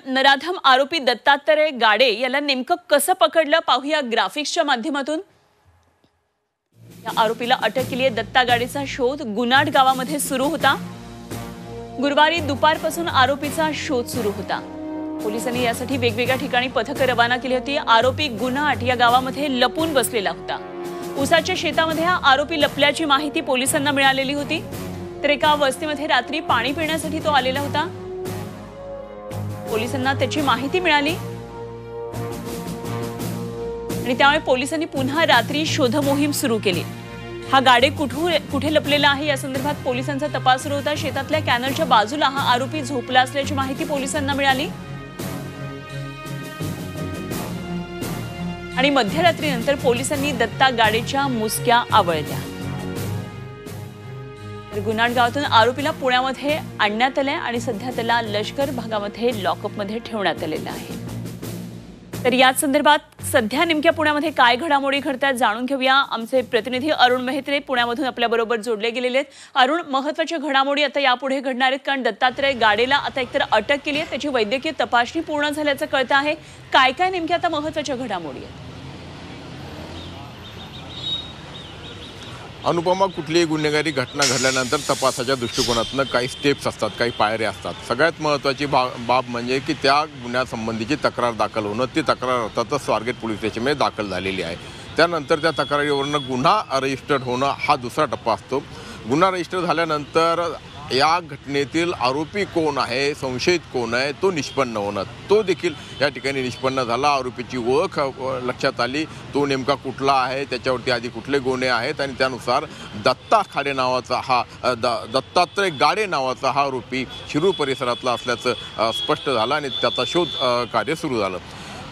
नराधम आरोपी दत्तात्रय गाडे याला नेमकं कसं पकडलं पाहूया ग्राफिक्सच्या माध्यमातून। या आरोपीला अटक केली आहे। दत्ता गाडेचा शोध गुनाड गावामध्ये सुरू होता। गुरुवारी दुपारपासून आरोपीचा शोध सुरू होता। पोलिसांनी यासाठी वेगवेगळ्या ठिकाणी पथकं रवाना केली होती। आरोपी गुनाड या गावामध्ये लपून बसलेला होता। ऊसाच्या शेतामध्ये हा आरोपी लपल्याची माहिती पोलिसांना मिळालेली होती। तर एका वस्तीमध्ये रात्री पाणी पिण्यासाठी तो आलेला होता। पोलिसांना त्याची माहिती मिळाली आणि त्यामुळे पोलिसांनी पुन्हा रात्री शोध मोहीम सुरू केली। हा गाडे कुठे लपलेला आहे या संदर्भात पोलिसांचा तपास सुरू होता। शेतातल्या कॅनलच्या बाजूला हा आरोपी झोपला असल्याची माहिती पोलिसांना मिळाली आणि मध्यरात्रीनंतर पोलिसांनी दत्ता गाडेच्या मुसक्या आवळल्या। गुनाड गावातून आरोपीला पुण्यामध्ये आणण्यात आले आणि सध्या त्याला लष्कर भागामध्ये लॉकअपमध्ये ठेवण्यात आलेलं आहे। तर याच संदर्भात सध्या नेमक्या पुण्यामध्ये काय घडामोडी घडतात जाणून घेऊया। आमचे प्रतिनिधी अरुण मेहत्रे पुण्यामधून आपल्या बरोबर जोडले गेलेले आहेत। अरुण, महत्त्वाच्या घडामोडी आता यापुढे घडणार आहेत कारण दत्तात्रय गाडेला आता एकतर अटक केली आहे, त्याची वैद्यकीय तपासणी पूर्ण झाल्याचं कळतं आहे। काय काय नेमक्या आता महत्त्वाच्या घडामोडी आहेत? अनुपमा, कुठलीही गुन्हेगारी घटना घडल्यानंतर तपासाच्या दृष्टिकोनातून काही स्टेप्स असतात, काही पायऱ्या असतात। सगळ्यात महत्त्वाची बाब म्हणजे की त्या गुन्ह्यासंबंधीची तक्रार दाखल होणं। ती तक्रार अर्थातच स्वारगेट पोलीस स्टेशनमध्ये दाखल झालेली आहे। त्यानंतर त्या तक्रारीवरून गुन्हा रजिस्टर्ड होणं हा दुसरा टप्पा असतो। गुन्हा रजिस्टर झाल्यानंतर या घटनेतील आरोपी कोण आहे, संशयित कोण आहे, तो निष्पन्न होणं, तो देखील या ठिकाणी निष्पन्न झाला। आरोपीची ओळख लक्षात आली, तो नेमका कुठला आहे, त्याच्यावरती आधी कुठले गुन्हे आहेत आणि त्यानुसार दत्तात्रय गाडे नावाचा हा आरोपी शिरूर परिसरातला असल्याचं स्पष्ट झालं आणि त्याचा शोध कार्य सुरू झालं।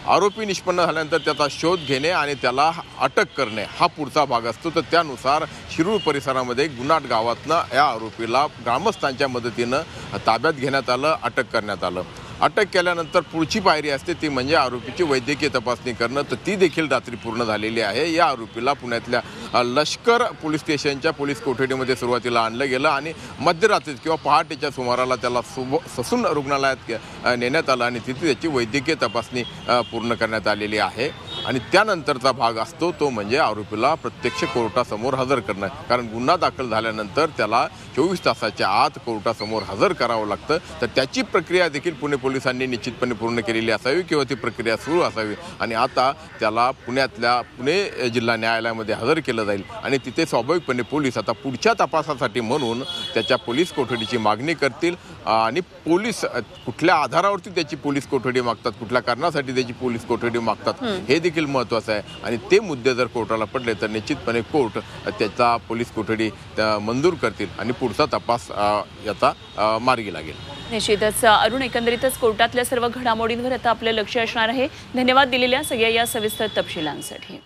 आरोपी निष्पन्न झाल्यानंतर त्याचा शोध घेणे आणि त्याला अटक करणे हा पुढचा भाग असतो। तर त्यानुसार शिरूर परिसरामध्ये गुनाड गावातनं या आरोपीला ग्रामस्थांच्या मदतीनं ताब्यात घेण्यात आलं, अटक करण्यात आलं। अटक केल्यानंतर पुढची पायरी असते ती म्हणजे आरोपीची वैद्यकीय तपासणी करणं। तर ती देखील रात्री पूर्ण झालेली आहे। या आरोपीला पुण्यातल्या लष्कर पोलीस स्टेशनच्या पोलीस कोठडीमध्ये सुरुवातीला आणलं गेलं आणि मध्यरात्रीत किंवा पहाटेच्या सुमाराला त्याला ससून रुग्णालयात नेण्यात आलं आणि तिथे त्याची वैद्यकीय तपासणी पूर्ण करण्यात आलेली आहे। आणि त्यानंतरचा भाग असतो तो म्हणजे आरोपीला प्रत्यक्ष कोर्टासमोर हजर करणं, कारण गुन्हा दाखल झाल्यानंतर त्याला 24 तासाच्या आत कोर्टासमोर हजर करावं लागतं। तर त्याची प्रक्रिया देखील पुणे पोलिसांनी निश्चितपणे पूर्ण केलेली असावी किंवा ती प्रक्रिया सुरू असावी आणि आता त्याला पुणे जिल्हा न्यायालयामध्ये हजर केलं जाईल आणि तिथे स्वाभाविकपणे पोलीस आता पुढच्या तपासासाठी म्हणून त्याच्या पोलीस कोठडीची मागणी करतील आणि पोलीस कुठल्या आधारावरती त्याची पोलीस कोठडी मागतात, कुठल्या कारणासाठी त्याची पोलीस कोठडी मागतात हे देखील महत्त्वाचं आहे आणि ते मुद्दे जर कोर्टाला पडले तर निश्चितपणे कोर्ट त्याचा पोलीस कोठडी मंजूर करतील आणि पुढचा तपास याचा मार्गी लागेल। निश्चितच अरुण, एकंदरीतच कोर्टातल्या सर्व घडामोडींवर आता आपलं लक्ष असणार आहे। धन्यवाद दिलेल्या सगळ्या या सविस्तर तपशिलांसाठी।